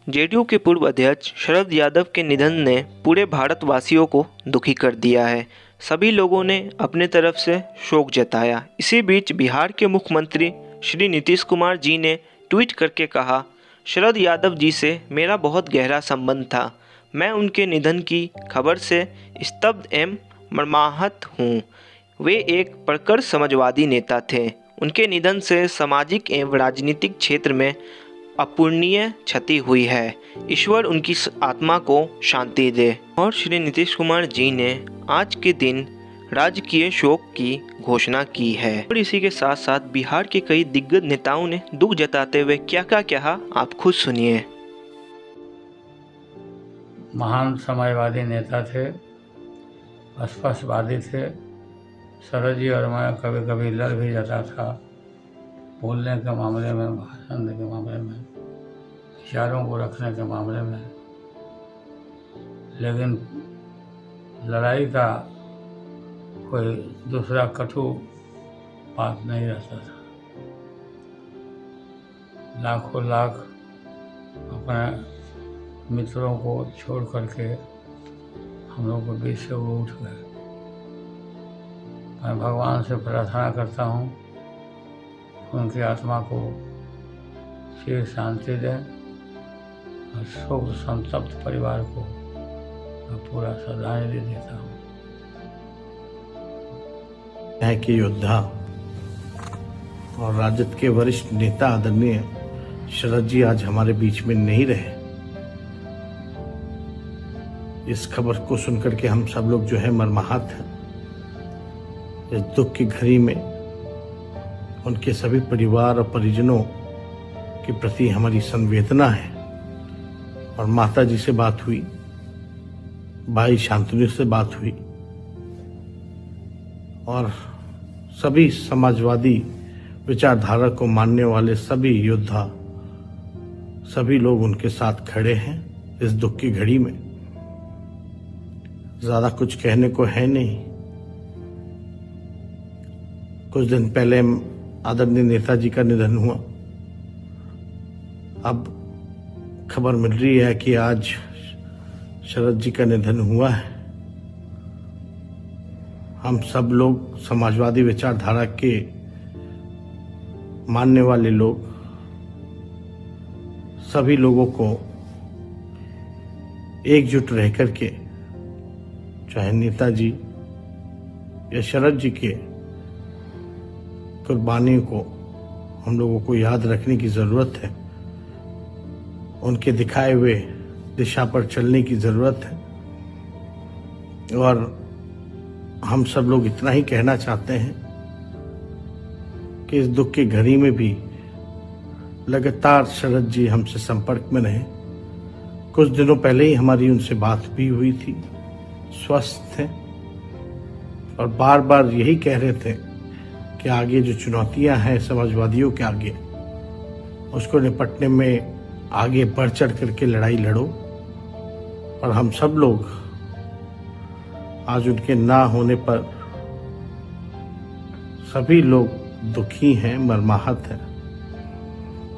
JDU के पूर्व अध्यक्ष शरद यादव के निधन ने पूरे भारतवासियों को दुखी कर दिया है। सभी लोगों ने अपने तरफ से शोक जताया। इसी बीच बिहार के मुख्यमंत्री श्री नीतीश कुमार जी ने ट्वीट करके कहा, शरद यादव जी से मेरा बहुत गहरा संबंध था। मैं उनके निधन की खबर से स्तब्ध एवं मर्माहत हूँ। वे एक प्रखर समाजवादी नेता थे। उनके निधन से सामाजिक एवं राजनीतिक क्षेत्र में अपूरणीय क्षति हुई है। ईश्वर उनकी आत्मा को शांति दे। और श्री नीतीश कुमार जी ने आज के दिन राजकीय शोक की घोषणा की है। और इसी के साथ साथ बिहार के कई दिग्गज नेताओं ने दुख जताते हुए क्या क्या कहा, आप खुद सुनिए। महान समाजवादी नेता थे, स्पष्टवादी थे। शरद जी और मैं कभी कभी लड़ भी जाता था, बोलने के मामले में, भाषण के मामले में, विचारों को रखने के मामले में। लेकिन लड़ाई का कोई दूसरा कटु बात नहीं रहता था। लाखों लाख अपने मित्रों को छोड़ करके हम लोग के बीच से वो उठ गए। मैं भगवान से प्रार्थना करता हूँ उनकी आत्मा को चिर शांति दें और शोक संतप्त परिवार को मैं पूरा श्रद्धांजलि देता हूँ। न्याय के योद्धा और राजद के वरिष्ठ नेता आदरणीय शरद जी आज हमारे बीच में नहीं रहे। इस खबर को सुनकर के हम सब लोग जो है मर्माहत हैं। इस दुख की घड़ी में उनके सभी परिवार और परिजनों के प्रति हमारी संवेदना है। और माता जी से बात हुई, भाई शांतनु से बात हुई और सभी समाजवादी विचारधारा को मानने वाले सभी योद्धा, सभी लोग उनके साथ खड़े हैं इस दुख की घड़ी में। ज्यादा कुछ कहने को है नहीं। कुछ दिन पहले आदरणीय नेताजी का निधन हुआ। अब खबर मिल रही है कि आज शरद जी का निधन हुआ है। हम सब लोग समाजवादी विचारधारा के मानने वाले लोग, सभी लोगों को एकजुट रह करके चाहे नेताजी या शरद जी के कुर्बानियों को हम लोगों को याद रखने की जरूरत है। उनके दिखाए हुए दिशा पर चलने की जरूरत है। और हम सब लोग इतना ही कहना चाहते हैं कि इस दुख की घड़ी में भी लगातार शरद जी हमसे संपर्क में रहे। कुछ दिनों पहले ही हमारी उनसे बात भी हुई थी। स्वस्थ थे और बार बार यही कह रहे थे कि आगे जो चुनौतियां हैं समाजवादियों के आगे, उसको निपटने में आगे बढ़ चढ़ करके लड़ाई लड़ो। और हम सब लोग आज उनके ना होने पर सभी लोग दुखी हैं, मर्माहत हैं।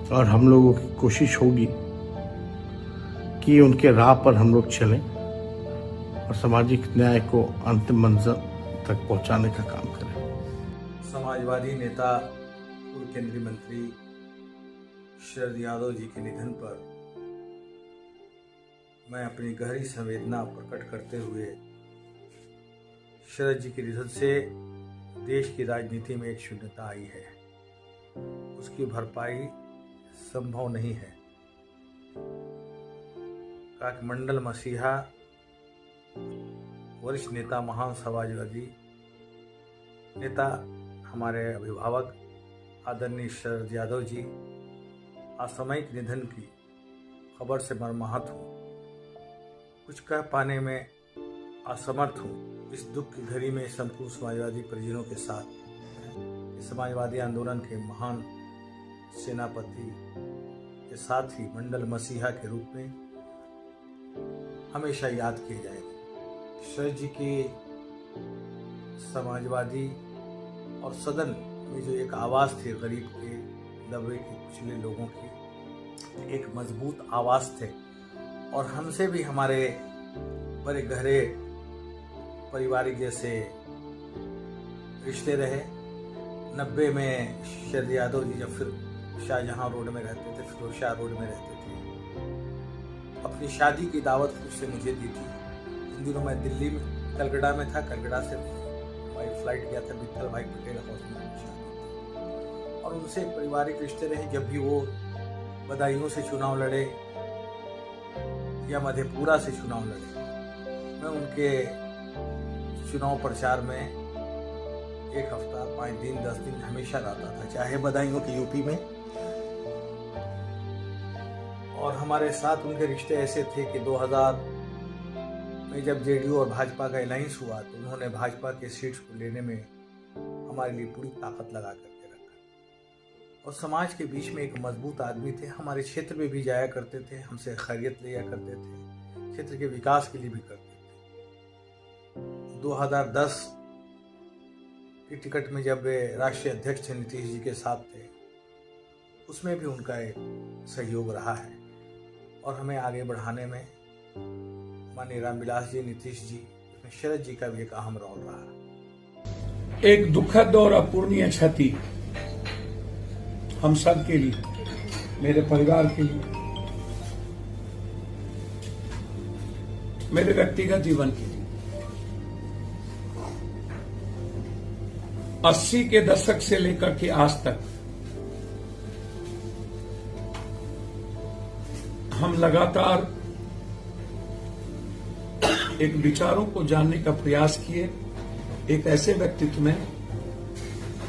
और हम लोगों की कोशिश होगी कि उनके राह पर हम लोग चलें और सामाजिक न्याय को अंतिम मंजिल तक पहुंचाने का काम करें। समाजवादी नेता पूर्व केंद्रीय मंत्री शरद यादव जी के निधन पर मैं अपनी गहरी संवेदना प्रकट करते हुए, शरद जी के निधन से देश की राजनीति में एक शून्यता आई है, उसकी भरपाई संभव नहीं है। काकमंडल मसीहा वरिष्ठ नेता, महान समाजवादी नेता, हमारे अभिभावक आदरणीय शरद यादव जी असामयिक निधन की खबर से मर्माहत हूँ। कुछ कह पाने में असमर्थ हूँ। इस दुख की घड़ी में संपूर्ण समाजवादी परिजनों के साथ समाजवादी आंदोलन के महान सेनापति के साथ ही मंडल मसीहा के रूप में हमेशा याद किए जाएंगे। शरद जी की समाजवादी और सदन में जो एक आवाज़ थी गरीब के, दबे के, कुचले लोगों की, एक मजबूत आवाज थे और हमसे भी हमारे बड़े गहरे पारिवारिक जैसे रिश्ते रहे। 90 में शरद यादव जी जब फिर शाहजहां रोड में रहते थे, फिरोज शाह रोड में रहते थे, अपनी शादी की दावत खुद से मुझे दी थी। इन दिनों मैं दिल्ली में कलकत्ता में था, कलकत्ता से बाई फ्लाइट गया था विठल भाई पटेल हाउस में शादी, और उनसे पारिवारिक रिश्ते रहे। जब भी वो बदायूं से चुनाव लड़े या मधेपुरा से चुनाव लड़े, मैं उनके चुनाव प्रचार में 1 हफ्ता 5 दिन 10 दिन हमेशा रहता था, चाहे बदायूं के यूपी में। और हमारे साथ उनके रिश्ते ऐसे थे कि 2000 में जब जेडीयू और भाजपा का अलायंस हुआ तो उन्होंने भाजपा के सीट्स को लेने में हमारे लिए पूरी ताकत लगा करके रखा। और समाज के बीच में एक मजबूत आदमी थे, हमारे क्षेत्र में भी जाया करते थे, हमसे खैरियत लिया करते थे, क्षेत्र के विकास के लिए भी करते थे। 2010 की टिकट में जब वे राष्ट्रीय अध्यक्ष थे, नीतीश जी के साथ थे, उसमें भी उनका एक सहयोग रहा है और हमें आगे बढ़ाने में माननीय रामविलास जी, नीतीश जी, उसमें शरद जी का भी एक अहम रोल रहा। एक दुखद और अपूर्णीय क्षति हम सब के लिए, मेरे परिवार के लिए, मेरे व्यक्तिगत जीवन के लिए। 80 के दशक से लेकर के आज तक हम लगातार एक विचारों को जानने का प्रयास किए, एक ऐसे व्यक्तित्व में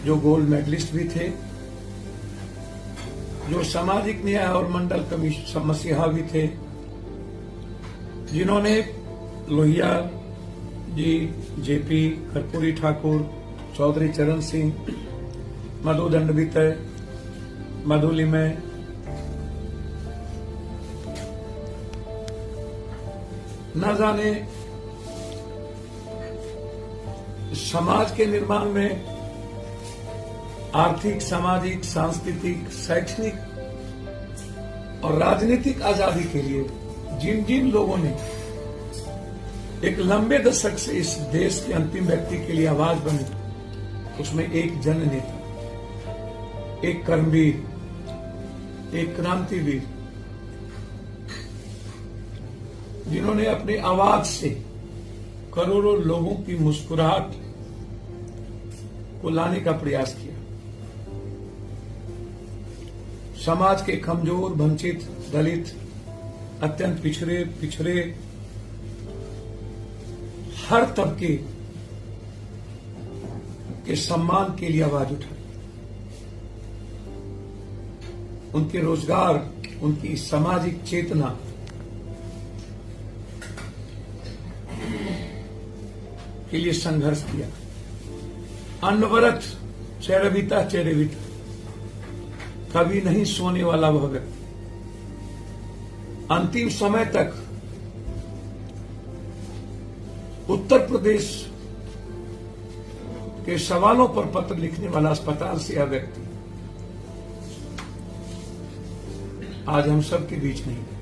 जो गोल्ड मेडलिस्ट भी थे, जो सामाजिक न्याय और मंडल कमीशन मसीहा भी थे, जिन्होंने लोहिया जी, जेपी कर्पूरी ठाकुर, चौधरी चरण सिंह, मधु दंडवितय, मधुलिमय, न जाने समाज के निर्माण में आर्थिक, सामाजिक, सांस्कृतिक, शैक्षणिक और राजनीतिक आजादी के लिए जिन जिन लोगों ने एक लंबे दशक से इस देश के अंतिम व्यक्ति के लिए आवाज बनी, उसमें एक जननेता, एक कर्मवीर, एक क्रांतिवीर, जिन्होंने अपनी आवाज से करोड़ों लोगों की मुस्कुराहट को लाने का प्रयास किया। समाज के कमजोर, वंचित, दलित, अत्यंत पिछड़े हर तबके के सम्मान के लिए आवाज उठाई। उनके रोजगार, उनकी सामाजिक चेतना के लिए संघर्ष किया। अनवरत चेरविता कभी नहीं सोने वाला वह व्यक्ति अंतिम समय तक उत्तर प्रदेश के सवालों पर पत्र लिखने वाला अस्पताल से यह व्यक्ति आज हम सब के बीच नहीं है।